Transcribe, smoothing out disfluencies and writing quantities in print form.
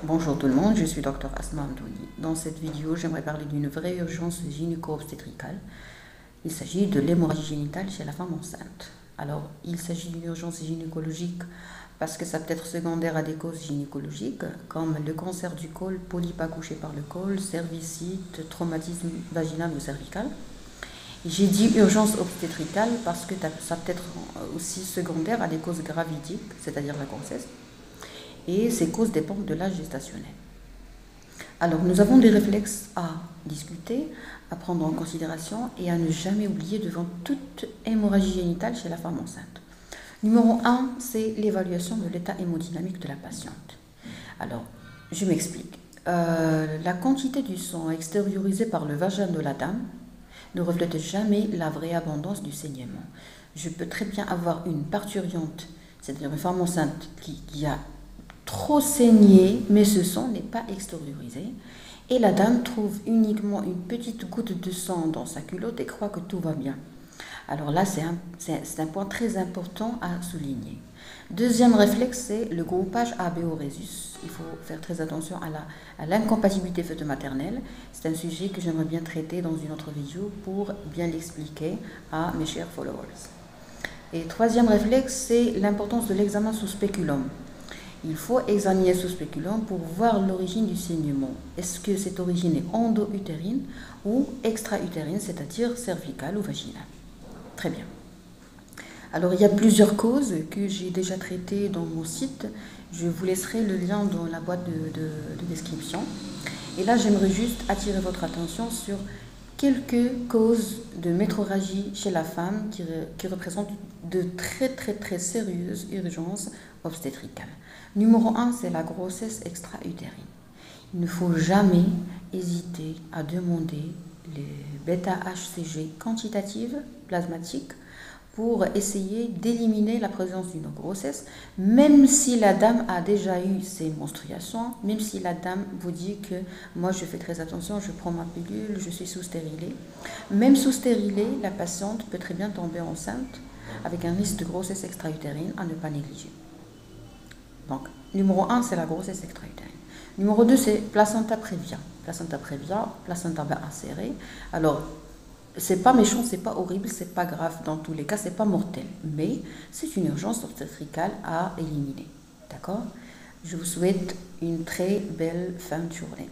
Bonjour tout le monde, je suis Dr Asma Amdouni. Dans cette vidéo, j'aimerais parler d'une vraie urgence gynéco-obstétricale. Il s'agit de l'hémorragie génitale chez la femme enceinte. Alors, il s'agit d'une urgence gynécologique parce que ça peut être secondaire à des causes gynécologiques comme le cancer du col, polype accouché par le col, cervicite, traumatisme vaginal ou cervical. J'ai dit urgence obstétricale parce que ça peut être aussi secondaire à des causes gravidiques, c'est-à-dire la grossesse. Et ces causes dépendent de l'âge gestationnel. Alors, nous avons des réflexes à discuter, à prendre en considération et à ne jamais oublier devant toute hémorragie génitale chez la femme enceinte. Numéro 1, c'est l'évaluation de l'état hémodynamique de la patiente. Alors, je m'explique. La quantité du sang extériorisé par le vagin de la dame ne reflète jamais la vraie abondance du saignement. Je peux très bien avoir une parturiente, c'est-à-dire une femme enceinte qui a trop saigné, mais ce sang n'est pas extériorisé. Et la dame trouve uniquement une petite goutte de sang dans sa culotte et croit que tout va bien. Alors là, c'est un point très important à souligner. Deuxième réflexe, c'est le groupage AB-Rhésus. Il faut faire très attention à l'incompatibilité fœto-maternelle. C'est un sujet que j'aimerais bien traiter dans une autre vidéo pour bien l'expliquer à mes chers followers. Et troisième réflexe, c'est l'importance de l'examen sous spéculum. Il faut examiner sous spéculum pour voir l'origine du saignement. Est-ce que cette origine est endo-utérine ou extra-utérine, c'est-à-dire cervicale ou vaginale? Très bien. Alors, il y a plusieurs causes que j'ai déjà traitées dans mon site. Je vous laisserai le lien dans la boîte de description. Et là, j'aimerais juste attirer votre attention sur quelques causes de métrorragie chez la femme qui représentent de très sérieuses urgences obstétricales. Numéro 1, c'est la grossesse extra-utérine. Il ne faut jamais hésiter à demander les bêta-HCG quantitatives plasmatiques pour essayer d'éliminer la présence d'une grossesse, même si la dame a déjà eu ses menstruations, même si la dame vous dit que moi je fais très attention, je prends ma pilule, je suis sous stérilée. Même sous stérilée, la patiente peut très bien tomber enceinte avec un risque de grossesse extra-utérine à ne pas négliger. Donc, numéro 1, c'est la grossesse extra-utérine. Numéro 2, c'est placenta prévia. Placenta prévia, placenta bas inséré. Alors, c'est pas méchant, c'est pas horrible, c'est pas grave. Dans tous les cas, c'est pas mortel. Mais c'est une urgence obstétricale à éliminer. D'accord? Je vous souhaite une très belle fin de journée.